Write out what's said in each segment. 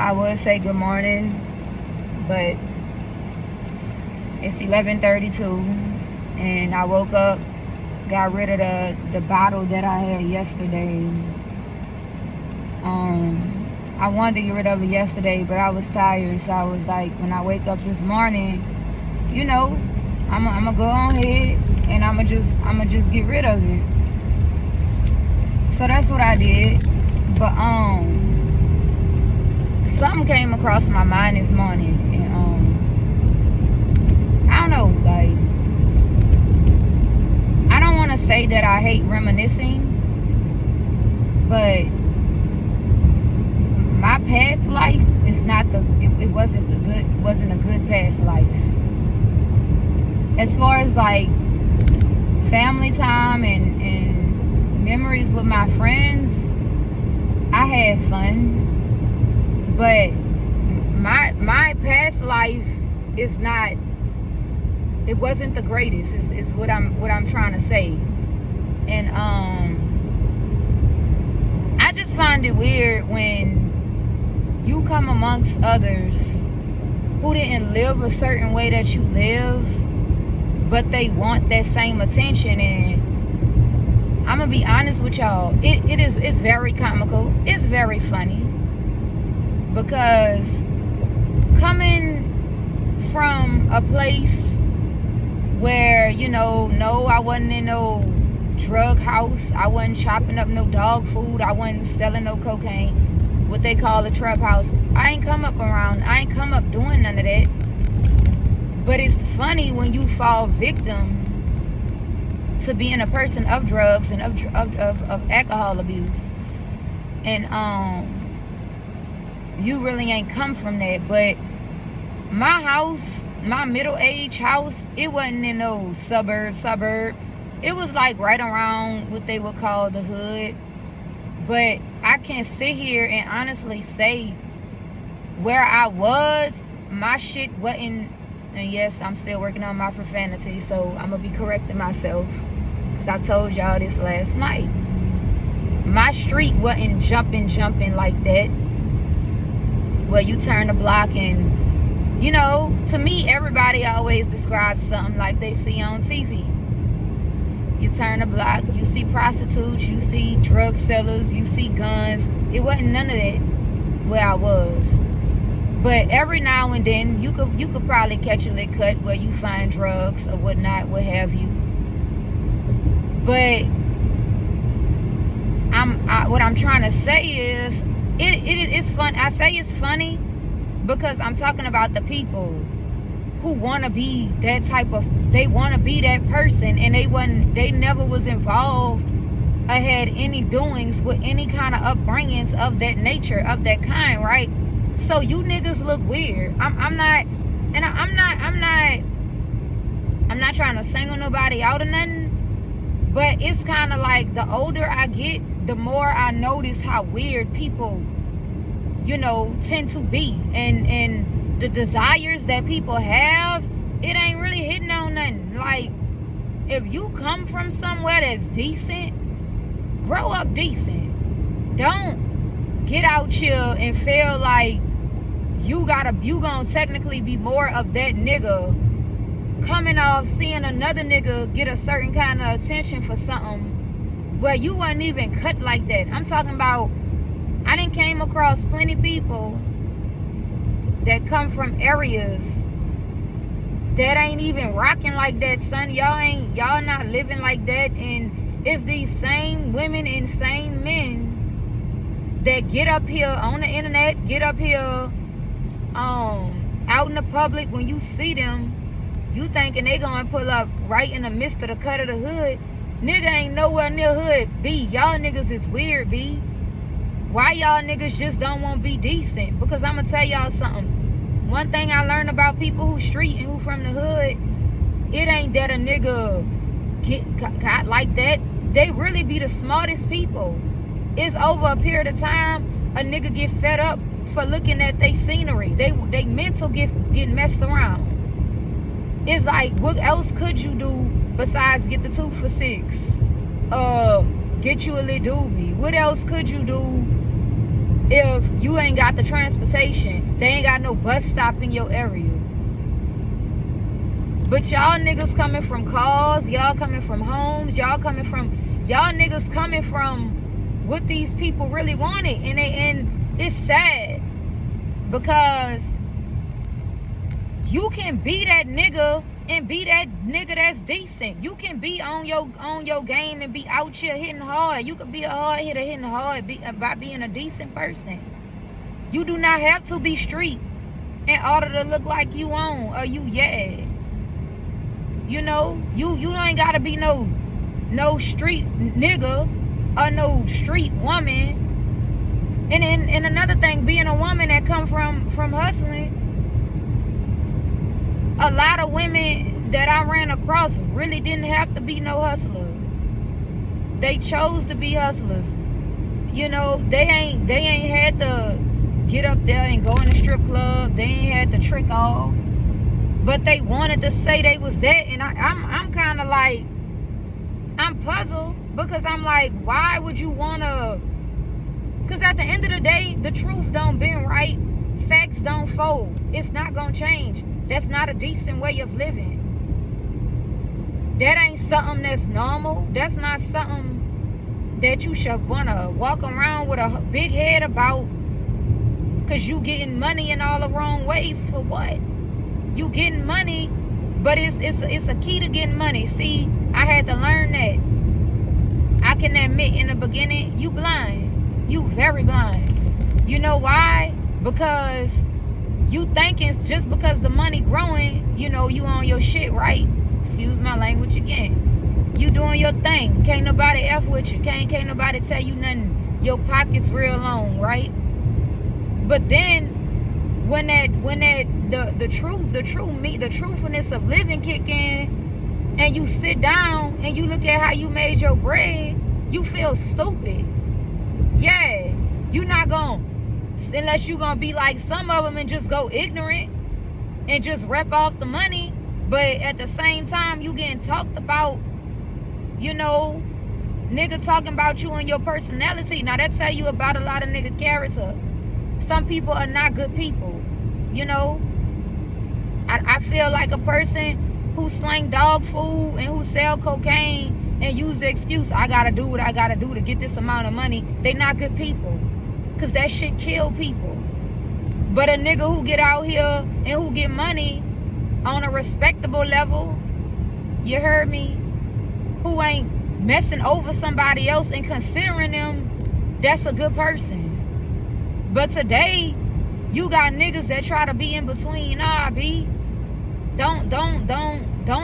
I would say good morning, but it's 11:32, and I woke up, got rid of the bottle that I had yesterday. I wanted to get rid of it yesterday, but I was tired, so I was like, when I wake up this morning, I'm gonna go on ahead and I'm gonna just get rid of it. So that's what I did. But something came across my mind this morning, and I don't know, like, I don't want to say that I hate reminiscing, but my past life is not it wasn't a good past life. As far as like family time and memories with my friends, I had fun, but my past life is not, it wasn't the greatest, is what I'm trying to say. And I just find it weird when you come amongst others who didn't live a certain way that you live, but they want that same attention. And I'm gonna be honest with y'all, it's very comical, it's very funny, because coming from a place where, no, I wasn't in no drug house, I wasn't chopping up no dog food, I wasn't selling no cocaine, what they call a trap house. I ain't come up doing none of that. But it's funny when you fall victim to being a person of drugs and of alcohol abuse, and you really ain't come from that. But my house, my middle-aged house, it wasn't in no suburb. It was like right around what they would call the hood. But I can sit here and honestly say where I was, my shit wasn't, and yes, I'm still working on my profanity, so I'm gonna be correcting myself, because I told y'all this last night. My street wasn't jumping like that, where you turn the block and, to me, everybody always describes something like they see on TV. You turn the block, you see prostitutes, you see drug sellers, you see guns. It wasn't none of that where I was. But every now and then, you could probably catch a lick cut where you find drugs or whatnot, what have you. But what I'm trying to say is, it's fun. I say it's funny because I'm talking about the people who want to be that type of, they want to be that person, and they never was involved or had any doings with any kind of upbringings of that nature, of that kind, right? So you niggas look weird. I'm not trying to single nobody out or nothing, but it's kind of like the older I get, the more I notice how weird people, tend to be, and the desires that people have, it ain't really hitting on nothing. Like, if you come from somewhere that's decent, grow up decent. Don't get out here and feel like you gonna technically be more of that nigga coming off seeing another nigga get a certain kind of attention for something where you wasn't even cut like that. I'm talking about, I done came across plenty people that come from areas that ain't even rocking like that, son. Y'all not living like that. And it's these same women and same men that get up here on the internet, get up here out in the public. When you see them, you thinking they gonna pull up right in the midst of the cut of the hood. Nigga ain't nowhere near hood, B. Y'all niggas is weird, B. Why y'all niggas just don't want to be decent? Because I'm gonna tell y'all something. One thing I learned about people who street and who from the hood, it ain't that a nigga got like that. They really be the smartest people. It's over a period of time, a nigga get fed up for looking at they scenery. They mental get messed around. It's like, what else could you do besides get the 2 for $6? Get you a little doobie. What else could you do if you ain't got the transportation. They ain't got no bus stop in your area. But y'all niggas coming from cars, y'all coming from homes, y'all niggas coming from what these people really wanted. And it's sad because you can be that nigga and be that nigga that's decent. You can be on your game and be out here hitting hard. You can be a hard hitter hitting hard by being a decent person. You do not have to be street in order to look like you on or you yeah. You know, you ain't gotta be no street nigga or no street woman. And another thing, being a woman that come from hustling, a lot of women that I ran across really didn't have to be no hustler. They chose to be hustlers. You know, they ain't had to get up there and go in the strip club. They ain't had to trick off. But they wanted to say they was that, and I'm kind of like, I'm puzzled because I'm like, why would you wanna? Because at the end of the day, the truth don't bend right, facts don't fold. It's not gonna change. That's not a decent way of living. That ain't something that's normal. That's not something that you should wanna walk around with a big head about. Because you getting money in all the wrong ways for what? You getting money, but it's a key to getting money. See, I had to learn that. I can admit in the beginning, you blind. You very blind. You know why? Because you thinking just because the money growing, you know, you on your shit, right? Excuse my language again. You doing your thing. Can't nobody F with you. Can't nobody tell you nothing. Your pocket's real long, right? But then when the truthfulness of living kick in, and you sit down and you look at how you made your bread, you feel stupid. Yeah, you not gonna, unless you gonna be like some of them and just go ignorant and just rep off the money. But at the same time, you getting talked about, you know, nigga talking about you and your personality. Now that tell you about a lot of nigga character. Some people are not good people. You know, I feel like a person who slang dog food and who sell cocaine and use the excuse, I gotta do what I gotta do to get this amount of money, they not good people. Because that shit kill people. But a nigga who get out here and who get money on a respectable level, you heard me, who ain't messing over somebody else and considering them, that's a good person. But today, you got niggas that try to be in between. Nah, B. Don't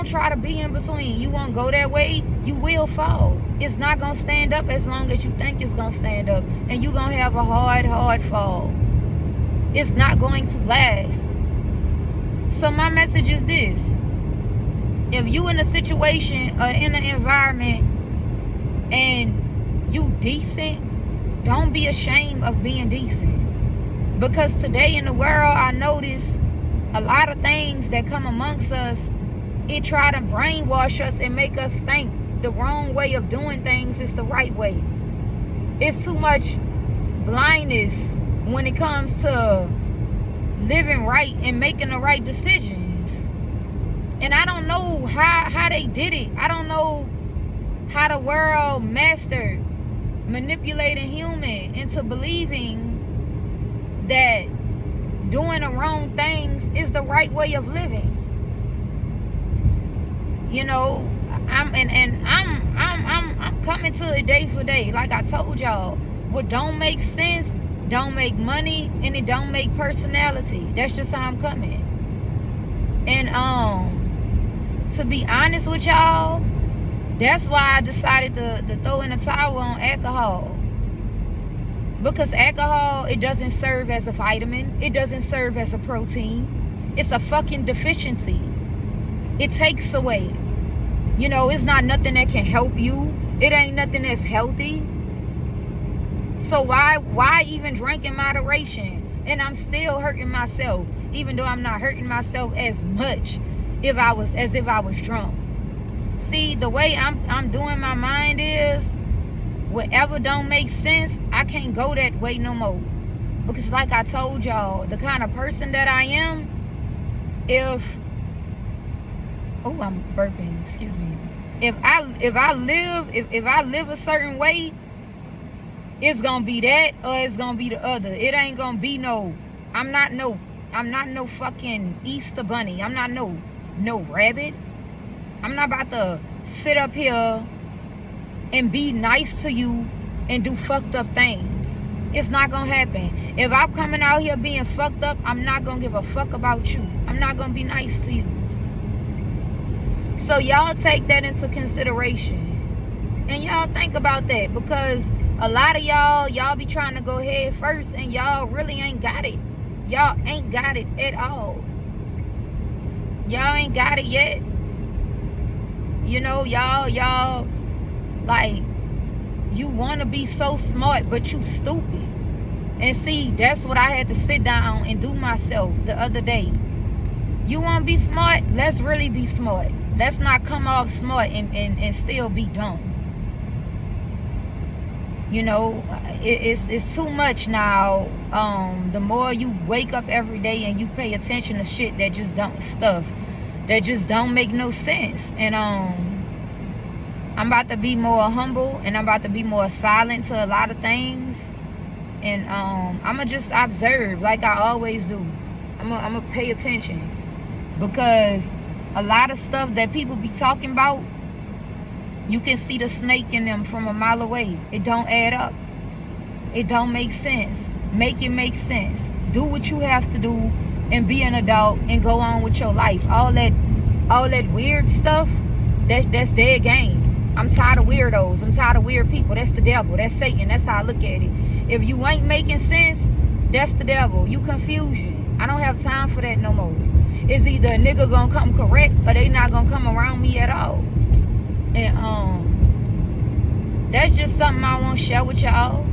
try to be in between. You won't go that way, you will fall. It's not gonna stand up as long as you think it's gonna stand up. And you gonna have a hard fall. It's not going to last. So my message is this. If you in a situation or in an environment and you decent, don't be ashamed of being decent. Because today in the world, I notice a lot of things that come amongst us, it try to brainwash us and make us think the wrong way of doing things is the right way. It's too much blindness when it comes to living right and making the right decisions. And I don't know how they did it. I don't know how the world mastered manipulating human into believing that doing the wrong things is the right way of living. You know, I'm coming to it day for day. Like I told y'all, what don't make sense don't make money, and it don't make personality. That's just how I'm coming. And to be honest with y'all, that's why I decided to throw in the towel on alcohol. Because alcohol, it doesn't serve as a vitamin. It doesn't serve as a protein. It's a fucking deficiency. It takes away. You know, it's not nothing that can help you. It ain't nothing that's healthy. So why even drink in moderation? And I'm still hurting myself, even though I'm not hurting myself as much as if I was drunk. See, the way I'm doing my mind is, whatever don't make sense, I can't go that way no more. Because like I told y'all, the kind of person that I am, I'm burping, excuse me. If I live a certain way, it's gonna be that or it's gonna be the other. It ain't gonna be I'm not no fucking Easter bunny. I'm not no rabbit. I'm not about to sit up here and be nice to you and do fucked up things. It's not gonna happen. If I'm coming out here being fucked up, I'm not gonna give a fuck about you. I'm not gonna be nice to you. So y'all take that into consideration. And y'all think about that, because a lot of y'all be trying to go head first and y'all really ain't got it. Y'all ain't got it at all. Y'all ain't got it yet. You know, y'all like, you want to be so smart, but you stupid. And see, that's what I had to sit down and do myself the other day. You want to be smart? Let's really be smart. Let's not come off smart and still be dumb. You know, it's too much now. The more you wake up every day and you pay attention to shit that just don't make no sense. And I'm about to be more humble, and I'm about to be more silent to a lot of things. And I'ma just observe like I always do. I'ma pay attention, because a lot of stuff that people be talking about, you can see the snake in them from a mile away. It don't add up. It don't make sense. Make it make sense. Do what you have to do and be an adult and go on with your life. All that weird stuff, that's dead game. I'm tired of weirdos. I'm tired of weird people. That's the devil. That's Satan. That's how I look at it. If you ain't making sense, that's the devil. You confusion. I don't have time for that no more. It's either a nigga gonna come correct or they not gonna come around me at all. And that's just something I want to share with y'all.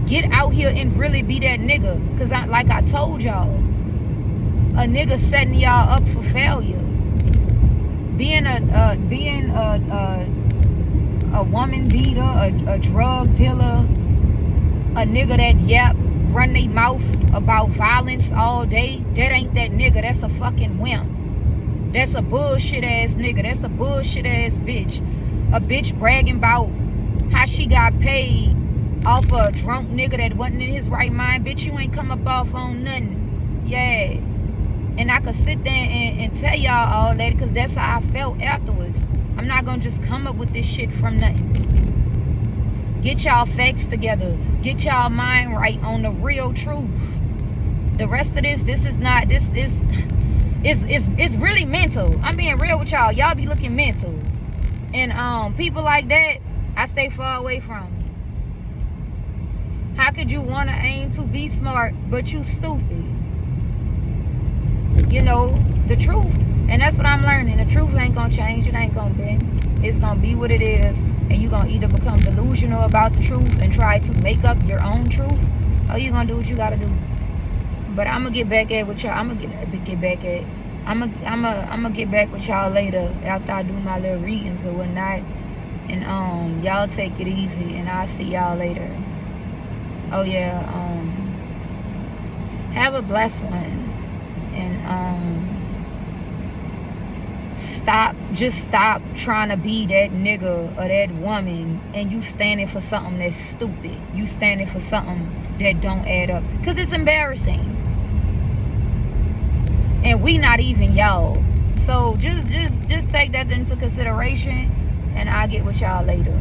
Get out here and really be that nigga. Because like I told y'all, a nigga setting y'all up for failure. Being a woman beater, a drug dealer, a nigga that run their mouth about violence all day, that ain't that nigga. That's a fucking wimp. That's a bullshit ass nigga. That's a bullshit ass bitch. A bitch bragging about how she got paid off of a drunk nigga that wasn't in his right mind. Bitch, you ain't come up off on nothing. Yeah. And I could sit there and tell y'all all that, because that's how I felt afterwards. I'm not gonna just come up with this shit from nothing. Get y'all facts together. Get y'all mind right on the real truth. The rest of this is not, it's really mental. I'm being real with y'all. Y'all be looking mental. And people like that, I stay far away from. How could you want to aim to be smart, but you stupid? You know, the truth. And that's what I'm learning. The truth ain't gonna change. It ain't gonna bend. It's gonna be what it is. And you're gonna either become delusional about the truth and try to make up your own truth, or you're gonna do what you gotta do. But I'm gonna get back at what y'all. I'm gonna get back with y'all later after I do my little readings or whatnot. And y'all take it easy, and I'll see y'all later. Oh yeah, have a blessed one. And stop trying to be that nigga or that woman, and you standing for something that's stupid. You standing for something that don't add up, because it's embarrassing. And we not even y'all. So just take that into consideration, and I'll get with y'all later.